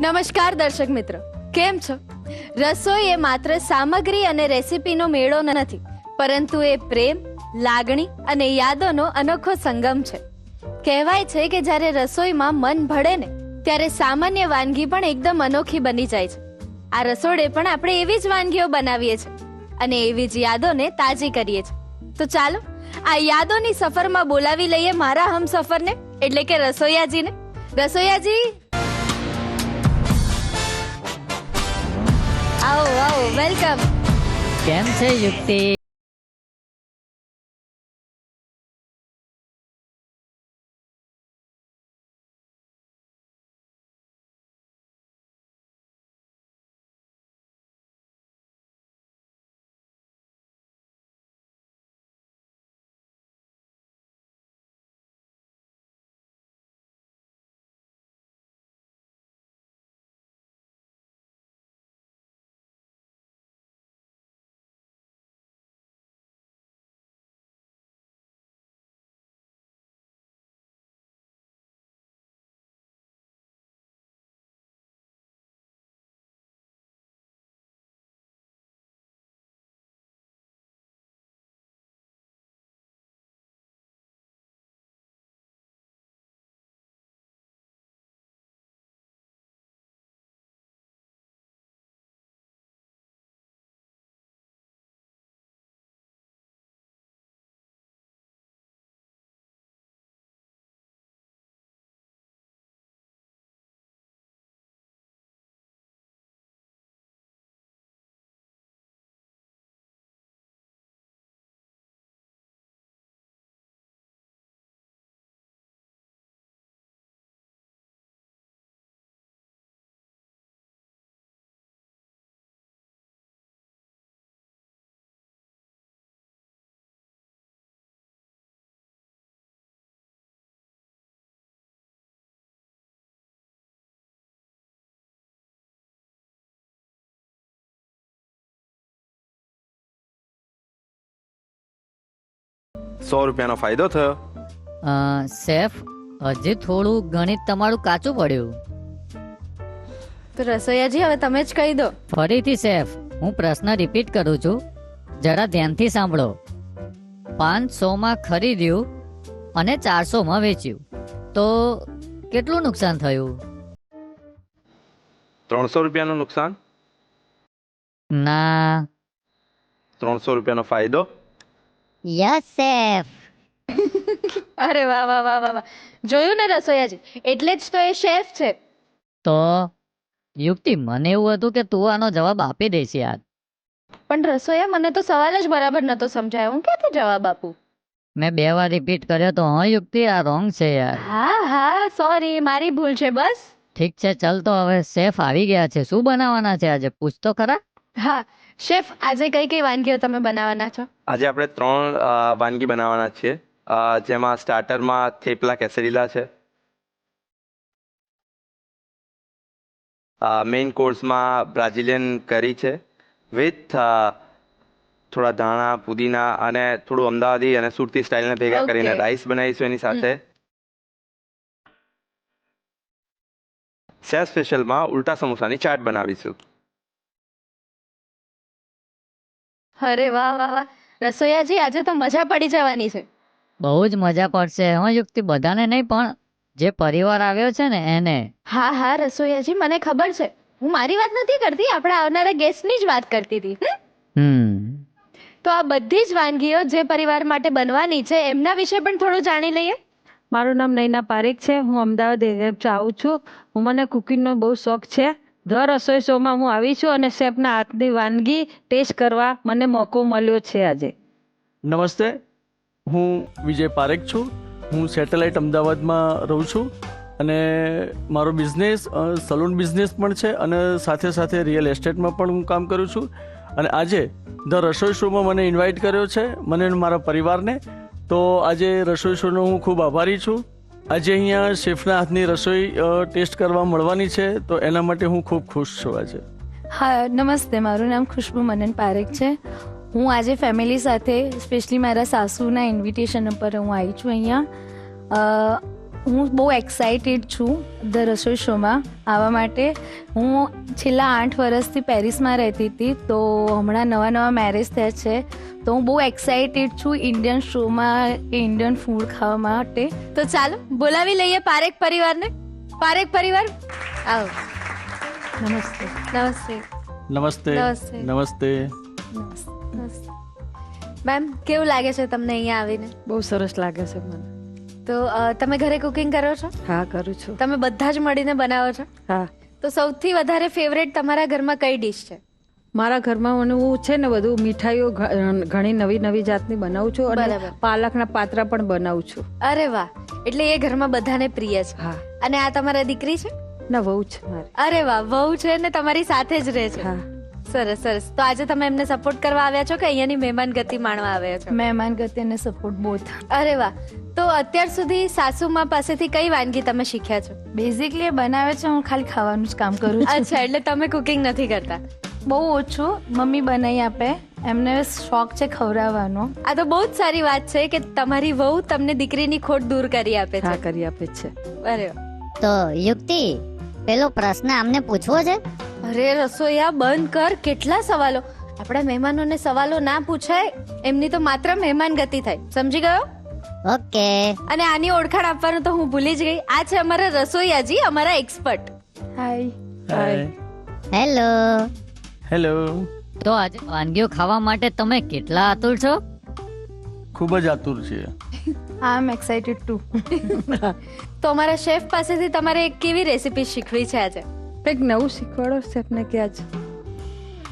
નમસ્કાર દર્શક મિત્રો, કેમ છો? રસોઈ એ માત્ર સામગ્રી અને રેસીપીનો મેળો નથી, પરંતુ એ પ્રેમ, લાગણી અને યાદોનો અનોખો સંગમ છે. કહેવાય છે કે જ્યારે રસોઈમાં મન ભળે ને ત્યારે સામાન્ય વાનગી પણ એકદમ અનોખી બની જાય છે. આ રસોડે પણ આપણે એવી જ વાનગીઓ બનાવીએ છીએ અને એવી જ યાદોને તાજી કરીએ છીએ. તો ચાલો આ યાદોની સફરમાં બોલાવી લઈએ મારા હમસફરને, એટલે કે રસોઈયાજીને. રસોઈયાજી, આવો આવો, વેલકમ. કેમ છે યુક્તિ? ₹100 ફાયદો થયો. શેફ, હજી થોડું ગણિત તમારું કાચું પડ્યું. તો રસોઈયાજી, હવે તમે જ કહી દો. ફરીથી શેફ, હું પ્રશ્ન રિપીટ કરું છું, જરા ધ્યાનથી સાંભળો. 500 ખરીદ્યું અને 400 વેચ્યું, તો કેટલું નુકસાન થયું? ₹300 નુકસાન, ના. ₹300 ફાયદો. Yes chef. અરે વાહ વાહ વાહ વાહ વાહ, જોયું ને રસોઈયાજી, એટલે જ તો એ શેફ છે. તો યુક્તિ, મને એવું હતું કે તું આનો જવાબ આપી દઈશ યાર. પણ રસોઈયા, મને તો સવાલ જ બરાબર નતો સમજાયો, હું ક્યાંથી જવાબ આપું? મેં 2 વાર રિપીટ કર્યો તો હા યુક્તિ, આ રોંગ છે યાર. હા હા, સોરી, મારી ભૂલ છે બસ. ઠીક છે, ચાલ તો હવે શેફ આવી ગયા છે. શું બનાવવાના છે આજે, પૂછ તો ખરા. હા શેફ, આજે કઈ કઈ વાનગીઓ તમે બનાવવાના છો? આજે આપણે 3 વાનગી બનાવવાના છીએ, જેમાં સ્ટાર્ટરમાં થેપલા કેસરીલા છે, મેઇન કોર્સમાં બ્રાઝિલિયન કરી છે વિથ થોડા ધાણા, પુદીના અને થોડું અમદાવાદી અને સુરતી સ્ટાઇલને ભેગા Okay. કરીને રાઈસ બનાવીશું. એની સાથે શેફ સ્પેશિયલમાં ઉલટા સમોસાની ચાટ બનાવીશું. અરે વાહ વાહ વાહ, રસોઈયાજી, આજે તો મજા પડી જવાની છે. બહુ જ મજા પડશે હા યુક્તિ, બધાને નહીં પણ જે પરિવાર આવ્યો છે ને એને. હા હા રસોઈયાજી, મને ખબર છે. હું મારી વાત નથી કરતી, આપણા આવનારા ગેસ્ટની જ વાત કરતી હતી. તો આ બધી જ વાનગીઓ જે પરિવાર માટે બનવાની છે એમના વિશે પણ થોડું જાણી લઈએ. મારું નામ નૈના પારેખ છે. હું અમદાવાદ એરિયાથી આવું છું. મને કુકિંગનો બહુ શોખ છે. દર રસોઈ શોમાં હું આવી છું અને શેફના હાથની વાનગી ટેસ્ટ કરવા મને મોકો મળ્યો છે આજે. નમસ્તે, હું વિજય પારેખ છું. હું સેટેલાઇટ અમદાવાદમાં રહું છું અને મારો બિઝનેસ સલૂન બિઝનેસ પણ છે અને સાથે સાથે રિયલ એસ્ટેટમાં પણ હું કામ કરું છું. અને આજે ધ રસોઈ શોમાં મને ઇન્વાઇટ કર્યો છે, મને અને મારા પરિવારને. તો આજે રસોઈ શોનો હું ખૂબ આભારી છું. આજે અહીંયા શેફના હાથની રસોઈ ટેસ્ટ કરવા મળવાની છે, તો એના માટે હું ખૂબ ખુશ છું આજે. હા નમસ્તે, મારું નામ ખુશ્બુ મનન પારેખ છે. હું આજે ફેમિલી સાથે સ્પેશિયલી મારા સાસુના ઇન્વિટેશન ઉપર હું આવી છું અહીંયા. હું બહુ એક્સાઇટેડ છું ધ રસોઈ શોમાં આવવા માટે. હું છેલ્લા 8 વર્ષથી પેરિસમાં રહેતી હતી, તો હમણાં નવા મેરેજ થયા છે, તો હું બહુ એક્સાઇટેડ છું ઇન્ડિયન શોમાં કે ઇન્ડિયન ફૂડ ખાવા માટે. તો ચાલો બોલાવી લઈએ પારેખ પરિવારને. પારેખ પરિવાર આવો. નમસ્તે. નમસ્તે. નમસ્તે નમસ્તે. નમસ્તે. નમસ્તે. મેમ, કેવું લાગે છે તમને અહીંયા આવીને? બહુ સરસ લાગે છે મને. તો તમે ઘરે કુકિંગ કરો છો? હા, કરું છું. તમે બધા જ મળીને બનાવો છો? હા, તો સૌથી વધારે ફેવરેટ તમારા ઘરમાં કઈ ડીશ છે? મારા ઘરમાં મને હું છે ને બધું મીઠાઈઓ ઘણી નવી નવી જાતની બનાવું છું અને બરાબર. પાલકના પાત્રા પણ બનાવું છું. અરે વાહ, એટલે એ ઘરમાં બધાને પ્રિય છે. હા. અને આ તમારા દીકરી છે? ના, વહુ છે મારી. અરે વાહ, વહુ છે ને તમારી સાથે જ રહે છે. હા. સરસ સરસ. તો આજે તમે એમને સપોર્ટ કરવા આવ્યા છો કે અહીંયાની મહેમાન ગતિ માણવા આવ્યા છો? મહેમાન ગતિ અને સપોર્ટ બોથ. અરે વાહ. તો અત્યાર સુધી સાસુમાં પાસેથી કઈ વાનગી તમે શીખ્યા છો? બેઝિકલી એ બનાવે છે, હું ખાલી ખાવાનું જ કામ કરું છું. અચ્છા, એટલે તમે કુકિંગ નથી કરતા? બહુ ઓછું. મમ્મી બનાવી આપે, એમને શોખ છે ખવડાવવાનો. આ તો બહુ જ સારી વાત છે કે તમારી વહુ તમને દીકરીની ખોટ દૂર કરી આપે હા, છે. કરી આપે છે. અરે વાહ. તો યુક્તિ, પેલો પ્રશ્ન આમને પૂછવો છે? અરે રસોઈયા, બંધ કર. કેટલા સવાલો! આપણા મહેમાનોને સવાલો ના પૂછાય, એમની તો માત્ર મહેમાન ગતિ થાય. સમજી ગયો? ઓકે. અને આની ઓળખાણ આપવાનું તો હું ભૂલી જ ગઈ. આ છે અમારા રસોઈયાજી, અમારા એક્સપર્ટ. હાય. હાય. હેલો. હેલો. તો આજે વાનગીઓ ખાવા માટે તમે કેટલા આતુર છો? ખૂબ જ આતુર છીએ. આઈ એમ એક્સાઇટેડ ટુ. તો અમારા શેફ પાસેથી તમારે કેવી રેસીપી શીખવી છે આજે? કંઈક નવું શીખવાડો શેફને કે આજ.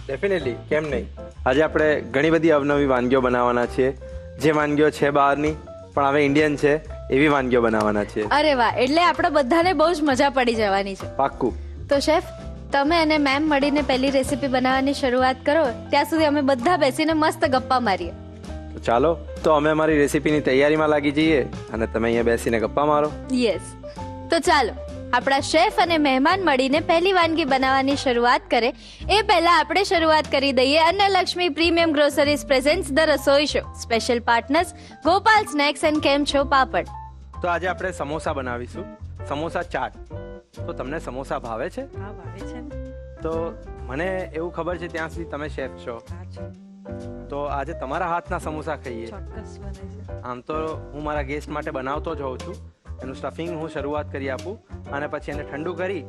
ડેફિનેટલી, કેમ નહીં. આજે આપણે ઘણી બધી અવનવી વાનગીઓ બનાવવાના છીએ. જે વાનગીઓ છે બહારની પણ હવે ઇન્ડિયન છે એવી વાનગીઓ બનાવવાના છીએ. અરે વાહ, એટલે આપણે બધાને બહુ જ મજા પડી જવાની છે. પાક્કું. તો શેફ, તમે અને મેમ મળીને પહેલી રેસીપી બનાવવાની શરૂઆત કરો, ત્યાં સુધી અમે બધા બેસીને મસ્ત ગપ્પા મારીએ. તો ચાલો, તો અમે અમારી રેસીપીની તૈયારીમાં લાગી જઈએ અને તમે અહીંયા બેસીને ગપ્પા મારો. યસ. તો ચાલો, આપણા શેફ અને મહેમાન મળીને પહેલી વાનગી બનાવવાની શરૂઆત કરે એ પહેલા આપણે શરૂઆત કરી દઈએ અન્નલક્ષ્મી premium groceries presents the Rasoi show. Special partners Gopal snacks and Kem Cho પાપડ. તો આજે આપણે સમોસા બનાવીશું. સમોસા ચાટ. તો તમને સમોસા ભાવે છે? હા, ભાવે છે ને. તો મને એવું ખબર છે ત્યાં સુધી તમે શેફ છો, હા છે. તો આજે તમારા હાથના સમોસા ખાઈએ. ચોક્કસ બને છે. આમ તો હું મારા ગેસ્ટ માટે બનાવતો જ હોઉં છું. એનું સ્ટફિંગ હું શરૂઆત કરી આપું અને પછી એને ઠંડુ કરી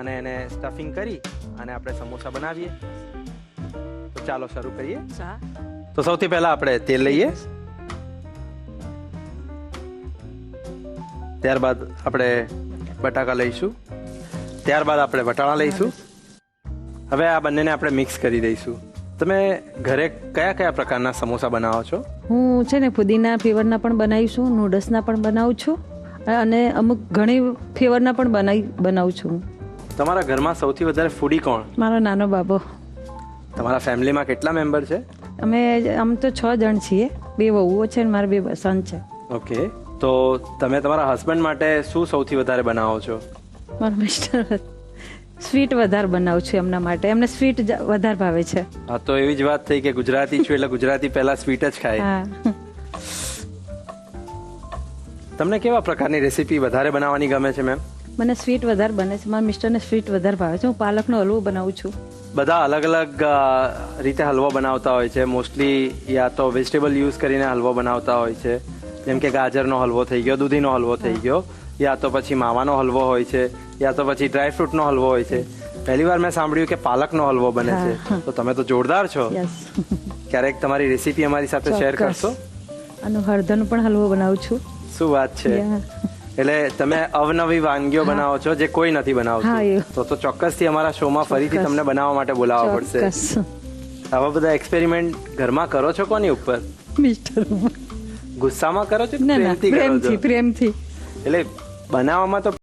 અને એને સ્ટફિંગ કરી અને આપણે સમોસા બનાવીએ. તો ચાલો શરૂ કરીએ. ચા. તો સૌથી પહેલા આપણે તેલ લઈએ, ત્યારબાદ આપણે બટાકા લઈશું, ત્યારબાદ આપણે વટાણા લઈશું. હવે આ બંનેને આપણે મિક્સ કરી દઈશું. તમે ઘરે કયા કયા પ્રકારના સમોસા બનાવો છો? હું છે ને પુદીના ફ્લેવરના પણ બનાવું છું, નૂડલ્સના પણ બનાવું છું અને અમુક ઘણી ફ્લેવરના પણ બનાવું છું. તમારા ઘરમાં સૌથી વધારે ફૂડી કોણ? મારો નાનો બાબો. તમારા ફેમિલીમાં કેટલા મેમ્બર છે? અમે આમ તો 6 જણ છીએ. 2 વહુઓ છે અને મારા 2 સન છે. ઓકે. તો તમે તમારા હસબન્ડ માટે શું સૌથી વધારે બનાવો છો? મારા મિસ્ટર સ્વીટ વધારે બનાવું છું એમના માટે. એમને સ્વીટ વધારે ભાવે છે. હા, તો એવી જ વાત થઈ કે ગુજરાતી છું એટલે ગુજરાતી પહેલા સ્વીટ જ ખાય. હા. તમને કેવા પ્રકારની રેસીપી વધારે બનાવવાની ગમે છે મેમ? મને સ્વીટ વધારે બને છે. મારા મિસ્ટરને સ્વીટ વધારે ભાવે છે. હું પાલકનો હલવો બનાવું છું. બધા અલગ અલગ રીતે હલવો બનાવતા હોય છે. મોસ્ટલી યા તો વેજીટેબલ યુઝ કરીને હલવો બનાવતા હોય છે, જેમ કે ગાજરનો હલવો થઈ ગયો, દૂધીનો હલવો થઈ ગયો, યા તો પછી માવાનો હલવો હોય છે, યા તો પછી ડ્રાયફ્રૂટનો હલવો હોય છે. પહેલી વાર મેં સાંભળ્યું કે પાલકનો હલવો બને છે. તો તમે તો જોરદાર છો. યસ. ક્યારેક તમારી રેસીપી અમારી સાથે શેર કરશો? અને હળદરનો પણ હલવો બનાવું છું. શું વાત છે! એટલે તમે અવનવી વાનગીઓ બનાવો છો જે કોઈ નથી હા, બનાવતું. એવું. તો ચોક્કસથી અમારા શોમાં ફરીથી તમને બનાવવા માટે બોલાવવા પડશે. ચોક્કસ. આવા બધા એક્સપેરિમેન્ટ ઘરમાં કરો છો કોની ઉપર? મિસ્ટર ગુસ્સામાં કરો છો કે ના ના, પ્રેમથી કરો છો? પ્રેમથી. એટલે બનાવવામાં તો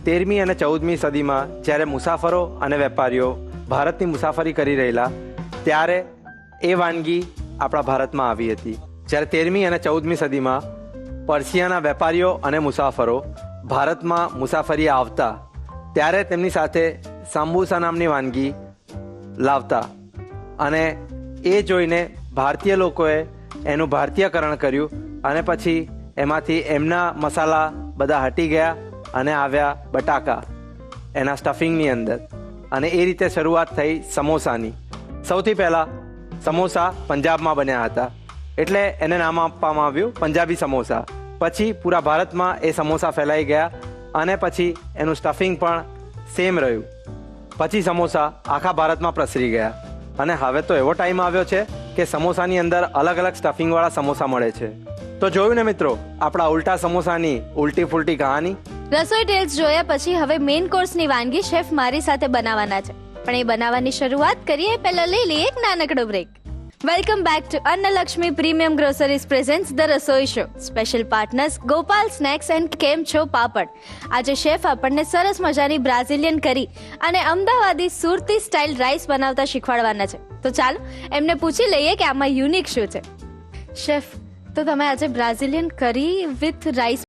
13મી અને 14મી સદીમાં જ્યારે મુસાફરો અને વેપારીઓ ભારતની મુસાફરી કરી રહેલા ત્યારે એ વાનગી આપણા ભારતમાં આવી હતી. જ્યારે 13મી અને 14મી સદીમાં પર્શિયાના વેપારીઓ અને મુસાફરો ભારતમાં મુસાફરી આવતા ત્યારે તેમની સાથે સાંબુસા નામની વાનગી લાવતા અને એ જોઈને ભારતીય લોકોએ એનું ભારતીયકરણ કર્યું અને પછી એમાંથી એમના મસાલા બધા હટી ગયા અને આવ્યા બટાકા એના સ્ટફિંગની અંદર અને એ રીતે શરૂઆત થઈ સમોસાની. સૌથી પહેલાં સમોસા પંજાબમાં બન્યા હતા એટલે એને નામ આપવામાં આવ્યું પંજાબી સમોસા. પછી પૂરા ભારતમાં એ સમોસા ફેલાઈ ગયા અને પછી એનું સ્ટફિંગ પણ સેમ રહ્યું. પછી સમોસા આખા ભારતમાં પ્રસરી ગયા અને હવે તો એવો ટાઈમ આવ્યો છે કે સમોસાની અંદર અલગ અલગ સ્ટફિંગવાળા સમોસા મળે છે. તો જોયું ને મિત્રો આપણા ઉલટા સમોસાની ઉલટી ફૂલટી કહાની. રસોઈ ટેલ્સ જોયા પછી હવે મેઇન કોર્સની વાનગી શેફ મારી સાથે બનાવવાના છે, પણ એ બનાવવાની શરૂઆત કરીએ પહેલા લઈ લઈએ એક નાનકડો break. Welcome back to Annalakshmi premium groceries presents the Rasoi show. Special partners Gopal snacks and Kem Cho પાપડ. આજે શેફ આપણને સરસ મજાની બ્રાઝિલિયન કરી અને અમદાવાદી સુરતી સ્ટાઇલ રાઈસ બનાવતા શીખવાડવાના છે. તો ચાલો એમને પૂછી લઈએ કે આમાં યુનિક શું છે. શેફ, તો તમે આજે બ્રાઝિલિયન કરી વિથ રાઈસ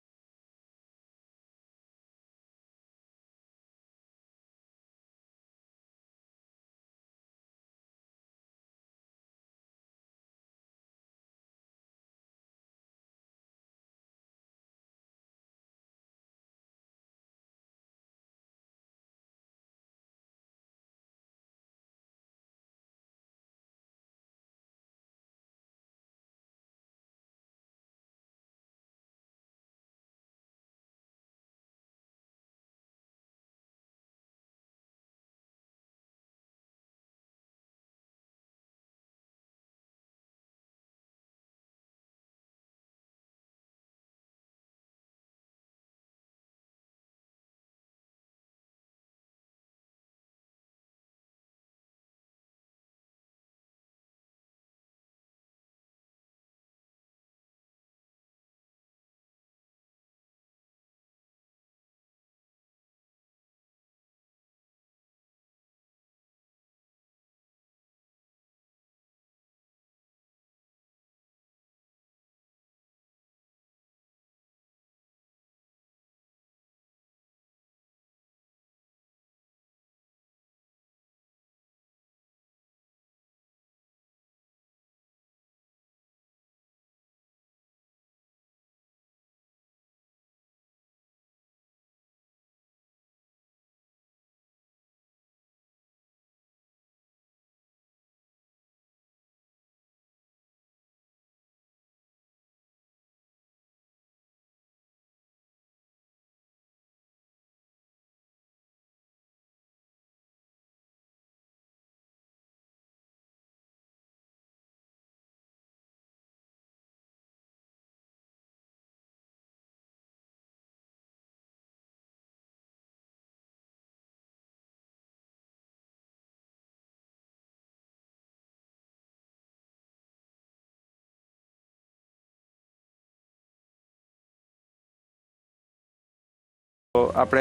તો આપણે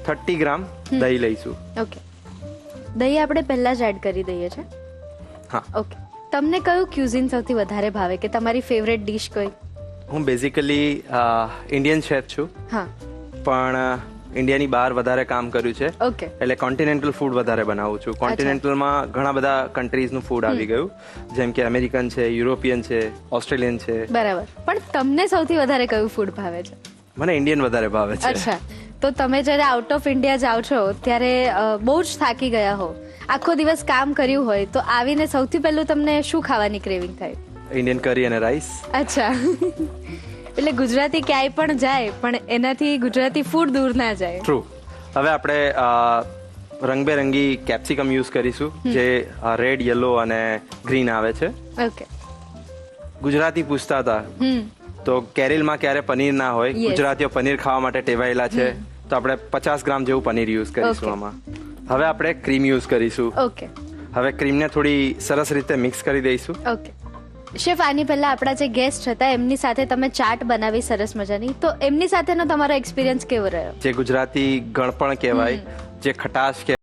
30 ગ્રામ દહીં લઈશું. ઓકે, દહીં આપણે પહેલા જ એડ કરી દઈએ છે. હા. ઓકે, તમને કયું ક્યુઝિન સૌથી વધારે ભાવે કે તમારી ફેવરેટ ડિશ કોઈ? હું બેઝિકલી ઇન્ડિયન શેફ છું હા. પણ ઇન્ડિયાની બહાર વધારે કામ કર્યું છે ઓકે. એટલે કોન્ટિનેન્ટલ ફૂડ વધારે બનાવું છું. કોન્ટિનેન્ટલમાં ઘણા બધા કન્ટ્રીઝનું ફૂડ આવી ગયું જેમ કે અમેરિકન છે, યુરોપિયન છે, ઓસ્ટ્રેલિયન છે. બરાબર, પણ તમને સૌથી વધારે કયું ફૂડ ભાવે છે? મને ઇન્ડિયન વધારે ભાવે છે. અચ્છા, તો તમે જ્યારે આઉટ ઓફ ઇન્ડિયા જાઓ છો ત્યારે બહુ જ થાકી ગયા હો, આખો દિવસ કામ કર્યું હોય, તો આવીને સૌથી પહેલું તમને શું ખાવાની ક્રેવિંગ થાય? ઇન્ડિયન કરી અને રાઈસ. અચ્છા, એટલે ગુજરાતી ક્યાંય પણ જાય પણ એનાથી ગુજરાતી ફૂડ દૂર ના જાય. ટ્રુ. હવે આપણે રંગબેરંગી કેપ્સિકમ યુઝ કરીશું જે રેડ, યલો અને ગ્રીન આવે છે. ઓકે. ગુજરાતી પૂછતા હતા તો કેરીલમાં ક્યારે પનીર ના હોય, ગુજરાતીઓ પનીર ખાવા માટે ટેવાયેલા છે, તો આપણે 50 ગ્રામ જેવું પનીર યુઝ કરીશું આમાં. હવે આપણે ક્રીમ યુઝ કરીશું. ઓકે. હવે ક્રીમને થોડી સરસ રીતે મિક્સ કરી દઈશું. ઓકે. શેફ, આની પહેલા આપણા જે ગેસ્ટ હતા એમની સાથે તમે ચાટ બનાવી સરસ મજાની, તો એમની સાથેનો તમારો એક્સપિરિયન્સ કેવો રહ્યો? જે ગુજરાતી ગણપણ કહેવાય, જે ખટાશ કહેવાય,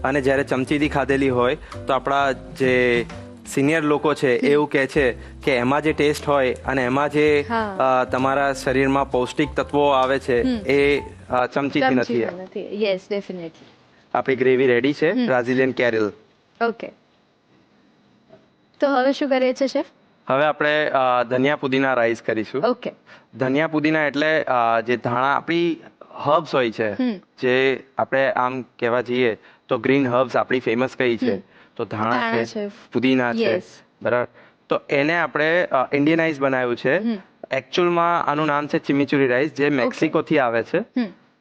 અને જ્યારે ચમચીથી ખાધેલી હોય તો આપણા જે સિનિયર લોકો છે એવું કહે છે કે એમાં જે ટેસ્ટ હોય અને એમાં જે તમારા શરીરમાં પૌષ્ટિક તત્વો આવે છે એ ચમચીથી નથી. Yes, definitely. આપણી ગ્રેવી રેડી છે, બ્રાઝિલિયન કેરલ. ઓકે, તો હવે શું કરીએ છીએ શેફ? હવે આપણે ધનિયા પુદીના રાઈસ કરીશું. ઓકે. ધનિયા પુદીના એટલે જે ધાણા, આપણી હર્બ્સ હોય છે, જે આપણે આમ કહેવા જઈએ તો ગ્રીન હર્બ્સ આપણી ફેમસ કઈ છે, તો ધાણા છે, પુદીના છે, બરાબર. તો એને આપણે ઇન્ડિયનાઇઝ બનાવ્યું છે. એકચ્યુઅલમાં આનું નામ છે ચિમીચુરી રાઈસ, જે મેક્સિકોથી આવે છે,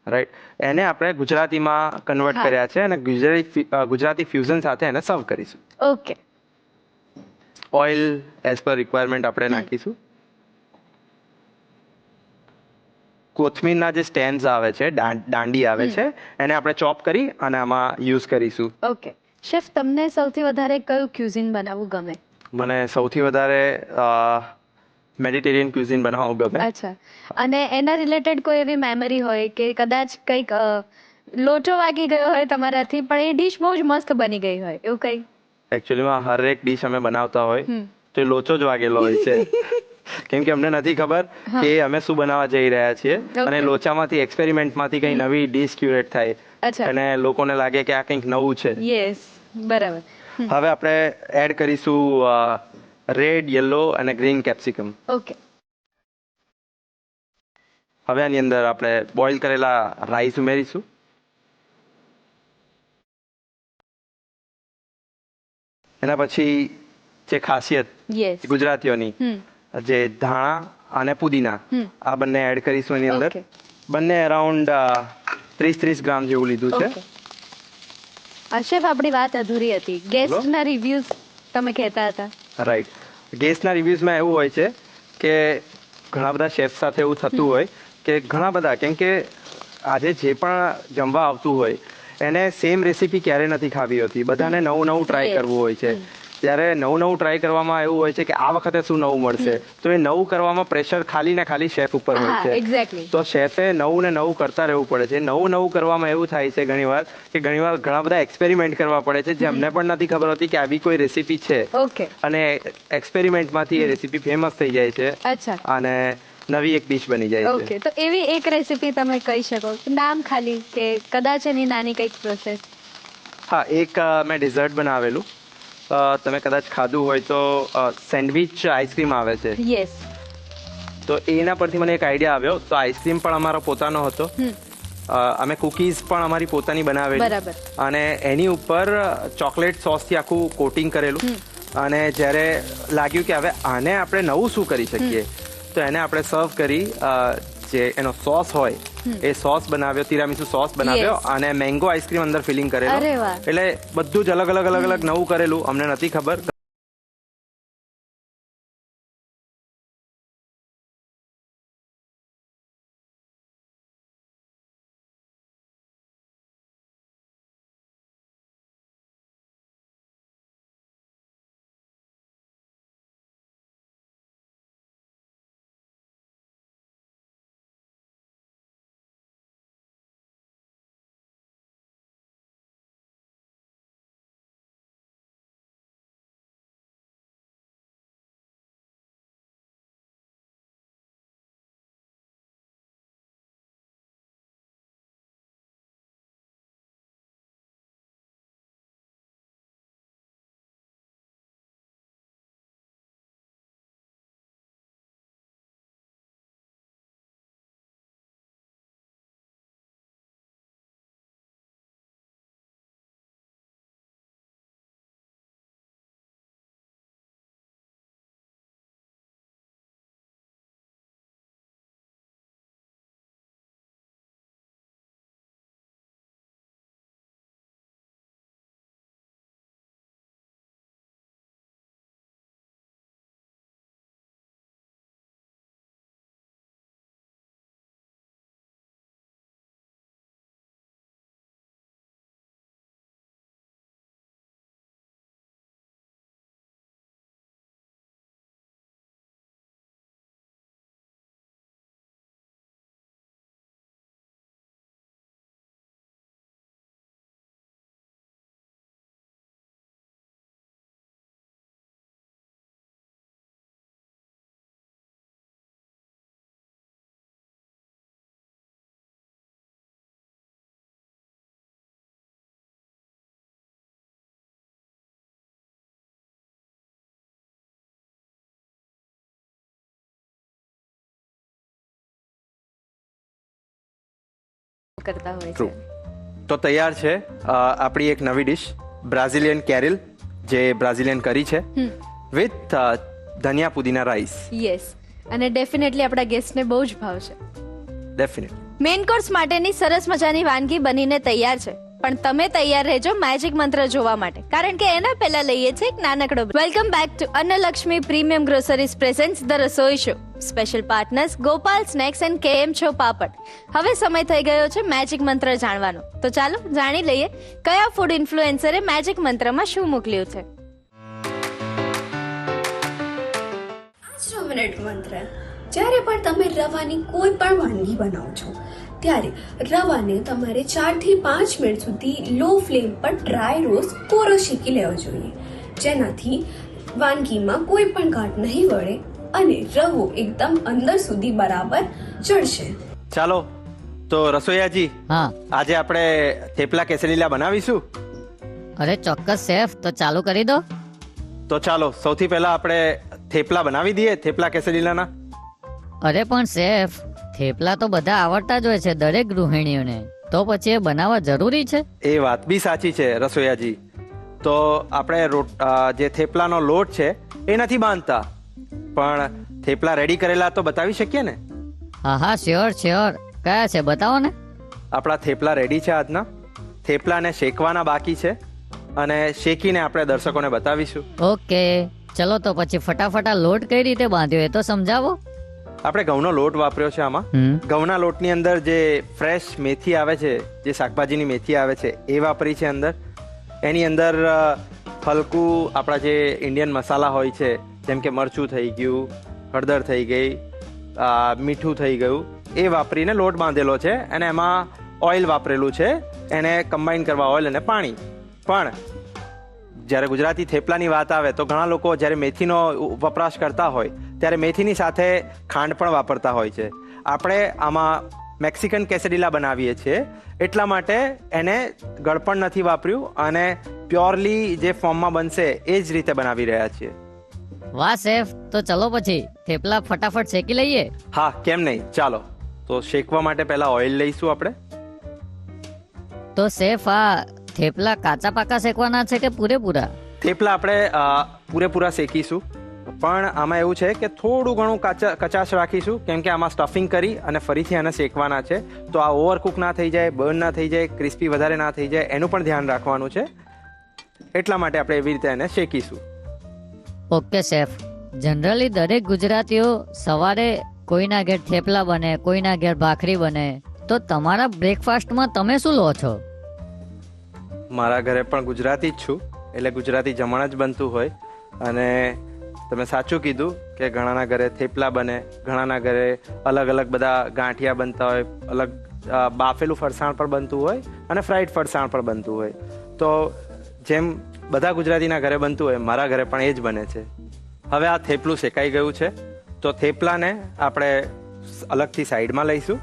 રાઈટ. એને આપણે ગુજરાતીમાં કન્વર્ટ કર્યા છે અને ગુજરાતી ફ્યુઝન સાથે એને સર્વ કરીશું. Okay. Oil as per requirement આપણે નાખીશું. કોથમીરના જે સ્ટેમ્સ આવે છે, દાંડી આવે છે, એને આપણે ચોપ કરી અને આમાં યુઝ કરીશું. ઓકે. શેફ, તમને સૌથી વધારે કયું ક્યુઝિન બનાવવું ગમે? મને સૌથી વધારે મેડિટેરિયન ક્યુઝિન બનાવવું ગમે. અચ્છા. અને એના રિલેટેડ કોઈ એવી મેમરી હોય કે કદાચ કંઈક લોચો વાગી ગયો હોય તમારાથી, પણ એ ડિશ બહુ જ મસ્ત બની ગઈ હોય, એવું કંઈ? એકચ્યુઅલીમાં હરેક ડિશ અમે બનાવતા હોય તો એ લોચો જ વાગેલો હોય છે. કેમ કે અમને નથી ખબર કે અમે શું બનાવવા જઈ રહ્યા છીએ, અને લોચામાંથી એક્સપેરિમેન્ટમાંથી કંઈ નવી ડિશ ક્યુરેટ થાય અને લોકોને લાગે કે આ કંઈક નવું છે. યસ, બરાબર. હવે આપણે એડ કરીશું રેડ, યલો અને ગ્રીન કેપ્સિકમ. ઓકે. હવે આની અંદર આપણે બોઇલ કરેલા રાઈસ ઉમેરીશું. એના પછી જે ખાસિયત ગુજરાતીઓની, જે ધાણા અને પુદીના, આ બંને એડ કરીશું એની અંદર. બંને અરાઉન્ડ 30 ગ્રામ જેવું લીધું છે. શેફ, આપણી વાત અધૂરી હતી. ગેસ્ટના રિવ્યુઝ તમે કહેતા હતા. રાઈટ. ગેસ્ટના રિવ્યુઝમાં એવું હોય છે કે ઘણા બધા શેફ સાથે એવું થતું હોય કે ઘણા બધા, કેમ કે આજે જે પણ જમવા આવતું હોય એને સેમ રેસીપી ક્યારે નથી ખાવી હોતી, બધાને નવું નવું ટ્રાય કરવું હોય છે. ત્યારે નવું નવું ટ્રાય કરવામાં એવું હોય છે કે આ વખતે શું નવું મળશે, તો એ નવું કરવામાં પ્રેશર ખાલી ને ખાલી શેફ ઉપર હોય છે. તો શેફે નવું ને નવું કરતા રહેવું પડે છે. નવું નવું કરવામાં એવું થાય છે ઘણીવાર કે ઘણા બધા એક્સપેરિમેન્ટ કરવા પડે છે, જે અમને પણ નથી ખબર હોતી કે આવી કોઈ રેસીપી છે. અને એક્સપેરિમેન્ટમાંથી એ રેસીપી ફેમસ થઈ જાય છે અને નવી એક ડિશ બની જાય છે. ઓકે, તો એવી એક રેસીપી તમે કહી શકો, નામ ખાલી, કે કદાચ એની નાની કંઈક પ્રોસેસ? હા, એક મેં ડિઝર્ટ બનાવેલું, તમે કદાચ ખાધું હોય તો, સેન્ડવિચ આઈસ્ક્રીમ આવે છે. યસ. તો એના પરથી મને એક આઈડિયા આવ્યો. તો આઈસ્ક્રીમ પણ અમારો પોતાનો હતો, અમે કુકીઝ પણ અમારી પોતાની બનાવેલી, અને એની ઉપર ચોકલેટ સોસથી આખું કોટિંગ કરેલું. અને જ્યારે લાગ્યું કે હવે આને આપણે નવું શું કરી શકીએ, તો એને આપણે સર્વ કરી જે એનો સોસ હોય એ સોસ બનાવ્યો, તિરામીસુ સોસ બનાવ્યો, અને મેંગો આઈસ્ક્રીમ અંદર ફિલિંગ કરેલો. એટલે બધું જ અલગ અલગ અલગ અલગ નવું કરેલું, અમને નથી ખબર. કરતા હોય ટ્રુ. છે. તો તૈયાર છે આપણી એક નવી ડિશ, બ્રાઝિલિયન કેરીલ, જે બ્રાઝિલિયન કરી છે વિથ ધનિયા પુદીના રાઈસ. યસ, અને ડેફિનેટલી આપણા ગેસ્ટને બહુ જ ભાવશે. ડેફિનેટલી. મેઇન કોર્સ માટેની સરસ મજાની વાનગી બનીને તૈયાર છે, પણ તમે તૈયાર રહેજો મેજિક મંત્ર જોવા માટે, કારણ કે એના પહેલા લઈએ છે એક નાનકડો. Welcome back to Annalakshmi premium groceries presents the Rasoi show. Special partners Gopal snacks and Kem Cho papad. હવે સમય થઈ ગયો છે મેજિક મંત્ર જાણવાનો, તો ચાલો જાણી લઈએ કયા ફૂડ ઇન્ફ્લુએન્સરે મેજિક મંત્રમાં શું મોકલ્યું છે. આજનો મિનિટ મંત્ર: જ્યારે પણ તમે રવાની કોઈ પણ વાનગી બનાવો છો ત્યારે રવાને તમારે 4 થી 5 મિનિટ સુધી લો ફ્લેમ પર ડ્રાય રોસ્ટ કોરો શેકી લેવો જોઈએ, જેનાથી વાનગીમાં કોઈ પણ ગાંઠ નહીં વળે અને રવો એકદમ અંદર સુધી બરાબર ચડશે. ચાલો તો રસોઈયાજી, હા. આજે આપણે થેપલા કેસરીલા બનાવીશું. અરે ચોક્કસ શેફ, તો ચાલુ કરી દો. તો ચાલો સૌથી પહેલા આપણે થેપલા બનાવી દઈએ, થેપલા કેસરીલાના. અરે પણ શેફ, થેપલા તો બધા આવડતા જ હોય છે દરેક ગૃહિણીઓને, તો પછી એ બનાવવા જરૂરી છે? એ વાત બી સાચી છે રસોઈયાજી. તો આપણે જે થેપલાનો લોટ છે એ નથી બાંધતા, પણ થેપલા રેડી કરેલા તો બતાવી શકીએ ને. હા હા, શ્યોર શ્યોર. કયા છે બતાવો ને. આપણા થેપલા રેડી છે આજના. થેપલાને શેકવાના બાકી છે, અને શેકીને આપણે દર્શકોને બતાવીશું. ઓકે, ચલો તો પછી ફટાફટ આ લોટ કઈ રીતે બાંધ્યો એ તો સમજાવો. આપણે ઘઉંનો લોટ વાપર્યો છે આમાં. ઘઉંના લોટની અંદર જે ફ્રેશ મેથી આવે છે, જે શાકભાજીની મેથી આવે છે એ વાપરી છે અંદર. એની અંદર હલકું આપણા જે ઇન્ડિયન મસાલા હોય છે, જેમ કે મરચું થઈ ગયું, હળદર થઈ ગઈ, મીઠું થઈ ગયું, એ વાપરીને લોટ બાંધેલો છે. અને એમાં ઓઇલ વાપરેલું છે, એને કમ્બાઈન કરવા ઓઇલ અને પાણી. પણ જ્યારે ગુજરાતી થેપલાની વાત આવે તો ઘણા લોકો જ્યારે મેથીનો વપરાશ કરતા હોય ત્યારે મેથીની સાથે ખાંડ પણ વાપરતા હોય છે. આપણે આમાં મેક્સિકન કેસરીલા બનાવીએ છીએ, એટલા માટે એને ગળપણ નથી વાપર્યું અને પ્યોરલી જે ફોર્મમાં બનશે એ જ રીતે બનાવી રહ્યા છીએ. વાહ શેફ, તો ચલો પછી થેપલા ફટાફટ શેકી લઈએ. હા, કેમ નહીં, ચાલો. તો શેકવા માટે પહેલા ઓઇલ લઈશું આપણે. તો શેફ, આ થેપલા કાચા પાકા શેકવાના છે કે પૂરેપૂરા? થેપલા આપણે પૂરેપૂરા શેકીશું, પણ આમાં એવું છે કે થોડું ઘણું કચાશ રાખીશું, કેમ કે આમાં સ્ટફિંગ કરી અને ફરીથી આને શેકવાના છે. તો આ ઓવરકુક ના થઈ જાય, બર્ન ના થઈ જાય, ક્રિસ્પી વધારે ના થઈ જાય, એનું પણ ધ્યાન રાખવાનું છે. એટલા માટે આપણે એવી રીતે એને શેકીશું. ઓકે શેફ, જનરલી દરેક ગુજરાતીઓ સવારે કોઈના ઘેર થેપલા બને, કોઈના ઘેર ભાખરી બને, તો તમારા બ્રેકફાસ્ટમાં તમે શું લો છો? મારા ઘરે પણ ગુજરાતી જ છું, એટલે ગુજરાતી જમણ જ બનતું હોય. અને તમે સાચું કીધું કે ઘણાના ઘરે થેપલા બને, ઘણાના ઘરે અલગ અલગ બધા ગાંઠિયા બનતા હોય, અલગ બાફેલું ફરસાણ પણ બનતું હોય અને ફ્રાઈડ ફરસાણ પણ બનતું હોય. તો જેમ બધા ગુજરાતીના ઘરે બનતું હોય, મારા ઘરે પણ એ જ બને છે. હવે આ થેપલું શેકાઈ ગયું છે, તો થેપલાને આપણે અલગથી સાઈડમાં લઈશું.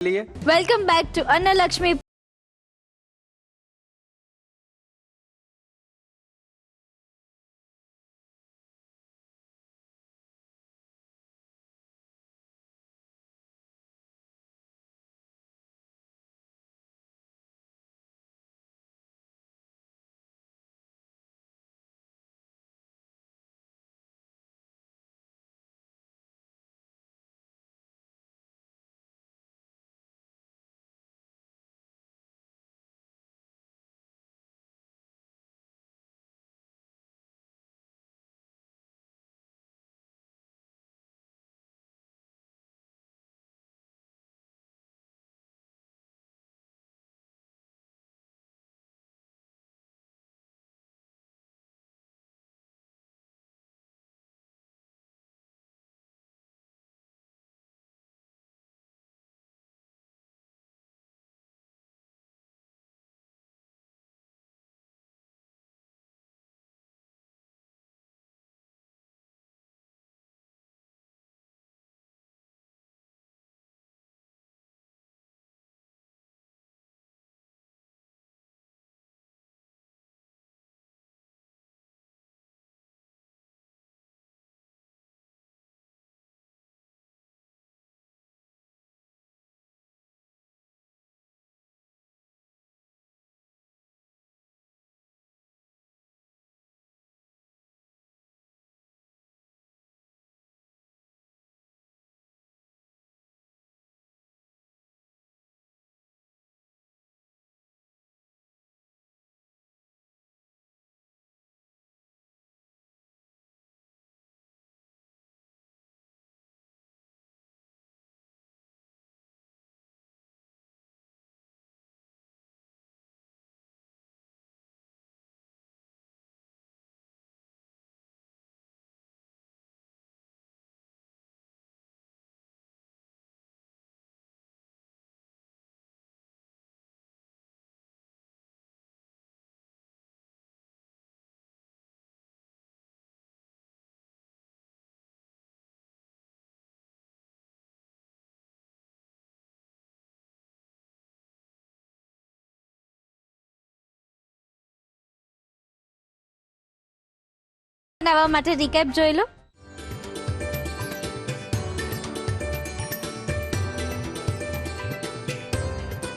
લઈએ. Welcome back to Annalakshmi. બનાવવા માટે રિકેપ જોઈ લો.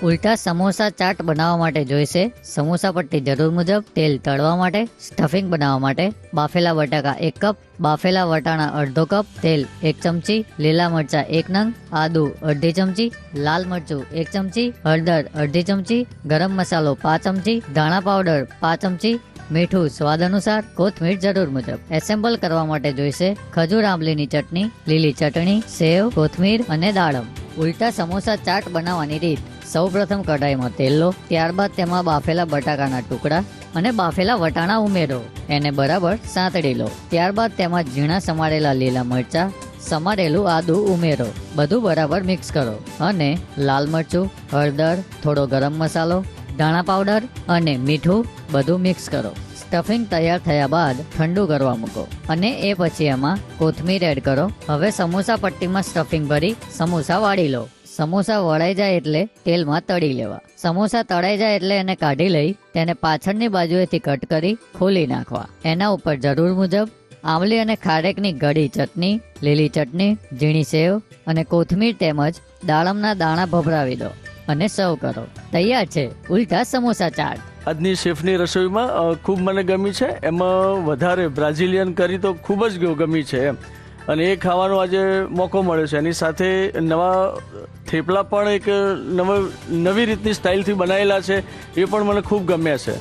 ઉલટા સમોસા ચાટ બનાવવા માટે જોઈશે સમોસા પટ્ટી જરૂર મુજબ, તેલ તળવા માટે, સ્ટફિંગ બનાવવા માટે બાફેલા બટાકા 1 કપ, બાફેલા વટાણા અડધો કપ, તેલ 1 ચમચી, લીલા મરચા 1 નંગ, આદુ અડધી ચમચી, લાલ મરચું 1 ચમચી, હળદર અડધી ચમચી, ગરમ મસાલો 5 ચમચી, ધાણા પાવડર 5 ચમચી, મીઠું સ્વાદ અનુસાર, કોથમીર જરૂર મુજબ. એસેમ્બલ કરવા માટે જોઈશે ખજૂર આંબલીની ચટણી, લીલી ચટણી, સેવ, કોથમીર અને દાડમ. ઉલટા સમોસા ચાટ બનાવવાની રીત: સૌપ્રથમ કઢાઈમાં તેલ લો, ત્યારબાદ તેમાં બાફેલા બટાકાના ટુકડા અને બાફેલા વટાણા ઉમેરો. એને બરાબર સાંતળી લો. ત્યારબાદ તેમાં ઝીણા સમારેલા લીલા મરચા, સમારેલું આદુ ઉમેરો. બધું બરાબર મિક્સ કરો અને લાલ મરચું, હળદર, થોડો ગરમ મસાલો, ધાણા પાવડર અને મીઠું બધું મિક્સ કરો. સ્ટફિંગ તૈયાર થયા બાદ ઠંડુ કરવા મૂકો અને એ પછી એમાં કોથમીર એડ કરો. હવે સમોસા પટ્ટીમાં સ્ટફિંગ ભરી સમોસા વાળી લો. સમોસા વળાઈ જાય એટલે તેલમાં તળી લેવા. સમોસા તળાઈ જાય એટલે એને કાઢી લઈ તેને પાછળની બાજુએથી કટ કરી ખોલી નાખવા. એના ઉપર જરૂર મુજબ આંબલી અને ખારેકની ગળી ચટણી, લીલી ચટણી, ઝીણી સેવ અને કોથમીર તેમજ દાડમના દાણા ભભરાવી દો અને સર્વ કરો. તૈયાર છે ઉલટા સમોસા ચાટ. આજની શેફની રસોઈમાં ખૂબ મને ગમી છે. એમાં વધારે બ્રાઝિલિયન કરી તો ખૂબ જ ગમી છે એમ, અને એ ખાવાનો આજે મોકો મળ્યો છે. એની સાથે નવા થેપલા પણ એક નવી રીતની સ્ટાઇલથી બનાવેલા છે, એ પણ મને ખૂબ ગમ્યા છે.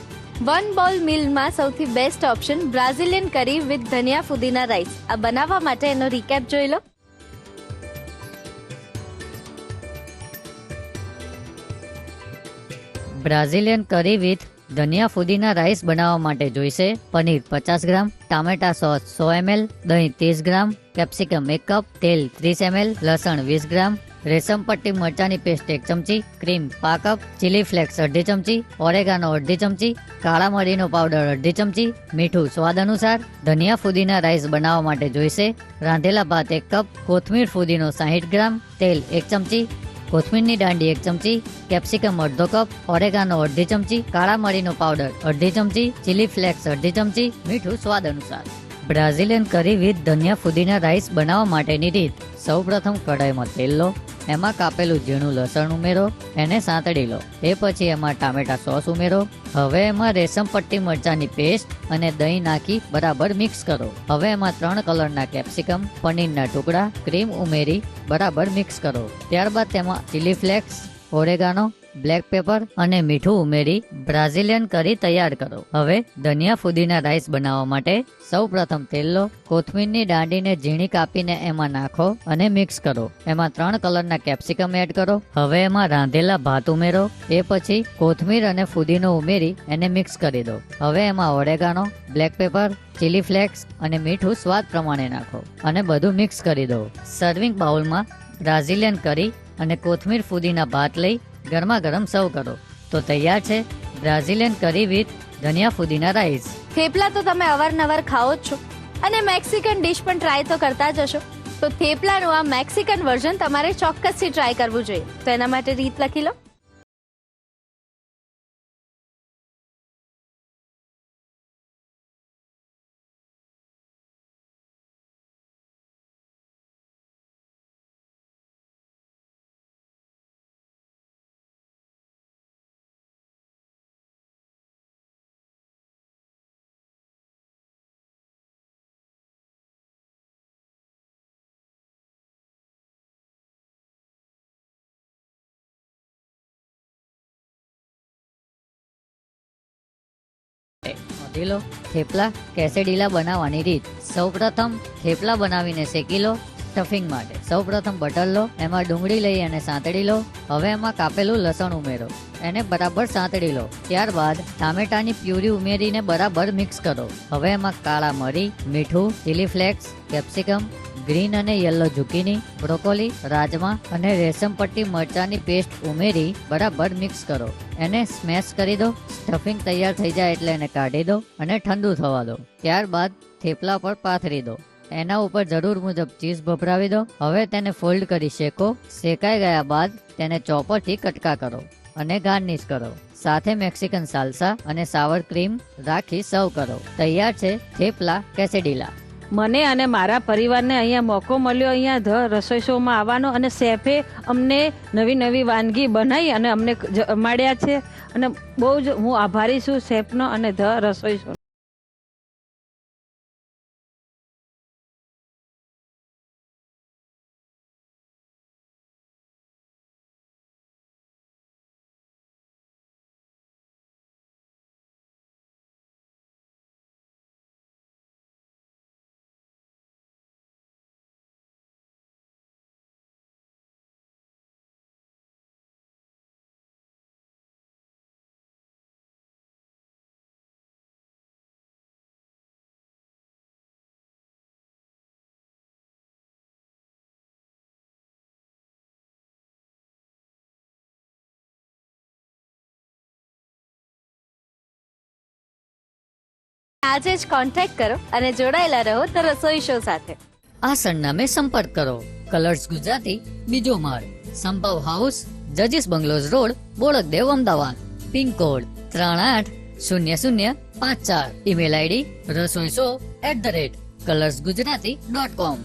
વન બોલ મીલમાં સૌથી બેસ્ટ ઓપ્શન બ્રાઝિલિયન કરી વિથ ધનિયા ફુદીના રાઈસ. આ બનાવવા માટે એનો રિકેપ જોઈ લો. બ્રાઝિલિયન કરી વિથ ધનિયા ફુદીના રાઈસ બનાવવા માટે જોઈશે પનીર 50 ગ્રામ, ટામેટા સોસ 100 ml, દહીં 30 ગ્રામ, કેપ્સિકમ 1 કપ, તેલ 30 ml, લસણ 20 ગ્રામ, રેશમ પટ્ટી મરચાની પેસ્ટ 1 ચમચી, ક્રીમ 5 કપ, ચીલી ફ્લેક્સ અડધી ચમચી, ઓરેગાનો અડધી ચમચી, કાળા મરીનો પાવડર અડધી ચમચી, મીઠું સ્વાદ અનુસાર. ધનિયા ફુદીના રાઈસ બનાવવા માટે જોઈશે રાંધેલા ભાત 1 કપ, કોથમીર ફુદીનો 60 ગ્રામ, તેલ 1 ચમચી, કોથમીરની દાંડી 1 ચમચી, કેપ્સિકમ અડધો કપ, ઓરેગાનો અડધી ચમચી, કાળા મરીનો પાવડર અડધી ચમચી, ચીલી ફ્લેક્સ અડધી ચમચી, મીઠું સ્વાદ અનુસાર. બ્રાઝિલિયન કરી વિથ ધનિયા ફુદીના રાઈસ બનાવવા માટેની રીત. સૌપ્રથમ કઢાઈમાં તેલ લો, એમાં કાપેલું ઝીણું લસણ ઉમેરો, એને સાંતળી લો. એ પછી એમાં ટામેટા સોસ ઉમેરો. હવે એમાં રેશમ પટ્ટી મરચાની પેસ્ટ અને દહીં નાખી બરાબર મિક્સ કરો. હવે એમાં 3 કલરના કેપ્સિકમ, પનીરના ટુકડા, ક્રીમ ઉમેરી બરાબર મિક્સ કરો. ત્યારબાદ તેમાં chilli flakes, oregano, black paper અને મીઠું ઉમેરી બ્રાઝિલિયન કરી તૈયાર કરો. હવે ધનિયા ફુદીના રાઈસ બનાવવા માટે સૌપ્રથમ તેલ લો, કોથમીરની દાંડીને ઝીણી કાપીને એમાં નાખો અને મિક્સ કરો. એમાં 3 કલરના કેપ્સિકમ એડ કરો. હવે એમાં રાંધેલા ભાત ઉમેરો. એ પછી કોથમીર અને ફુદીનો ઉમેરી એને મિક્સ કરી દો. હવે એમાં oregano, black paper, chilli flakes અને મીઠું સ્વાદ પ્રમાણે નાખો અને બધું મિક્સ કરી દો. સર્વિંગ બાઉલમાં બ્રાઝિલિયન કરી અને કોથમીર ફુદીના ભાત લઈ ગરમા ગરમ સર્વ કરો. તો તૈયાર છે બ્રાઝિલિયન કરી વિથ ધનિયા ફુદીના રાઈસ. થેપલા તો તમે અવારનવાર ખાઓ જ છો અને મેક્સિકન ડિશ પણ ટ્રાય તો કરતા જ હશો. તો થેપલાનું આ મેક્સિકન વર્ઝન તમારે ચોક્કસથી ટ્રાય કરવું જોઈએ. તો એના માટે રીત લખી લો. નોંધી લો. થેપલા કેસેડીલા બનાવવાની રીત. સૌપ્રથમ થેપલા બનાવીને શેકી લો. સ્ટફિંગ માટે સૌપ્રથમ બટર લો, એમાં ડુંગળી લઈ અને સાંતળી લો. હવે એમાં કાપેલું લસણ ઉમેરો, એને બરાબર સાંતળી લો. ત્યારબાદ ટામેટાની પ્યુરી ઉમેરીને બરાબર મિક્સ કરો. હવે એમાં કાળા મરી, મીઠું, ચીલી ફ્લેક્સ, કેપ્સિકમ, ગ્રીન અને યલો ઝુકીની, બ્રોકોલી, રાજમા અને રેશમ પટ્ટી મરચાની પેસ્ટ ઉમેરી બરાબર મિક્સ કરો. એને સ્મેશ કરી દો. સ્ટફિંગ તૈયાર થઈ જાય એટલે એને કાઢી દો અને ઠંડુ થવા દો. ત્યારબાદ થેપલા પર પાથરી દો. એના ઉપર જરૂર મુજબ ચીઝ ભભરાવી દો. હવે તેને ફોલ્ડ કરી શેકો. શેકાઈ ગયા બાદ તેને ચોપરથી કટકા કરો અને ગાર્નિશ કરો. સાથે મેક્સિકન સાલ્સા અને સાવર ક્રીમ રાખી સર્વ કરો. તૈયાર છે થેપલા કેસેડીલા. મને અને મારા પરિવારને અહીંયા મોકો મળ્યો અહીંયા ધ રસોઈ શોમાં આવવાનો, અને શેફે અમને નવી નવી વાનગી બનાવી અને અમને જમાડ્યા છે, અને બહુ જ હું આભારી છું શેફનો અને ધ રસોઈ શો. આજે જ કોન્ટેક્ટ કરો અને જોડાયેલા રહો ધ રસોઈ શો સાથે. આ સરનામે સંપર્ક કરો. કલર્સ ગુજરાતી, બીજો માળ, સંભવ હાઉસ, જજીસ bungalows road, Bodakdev, Ahmedabad. Pincode 380054. Email ID rasoiso@colorsgujarati.com.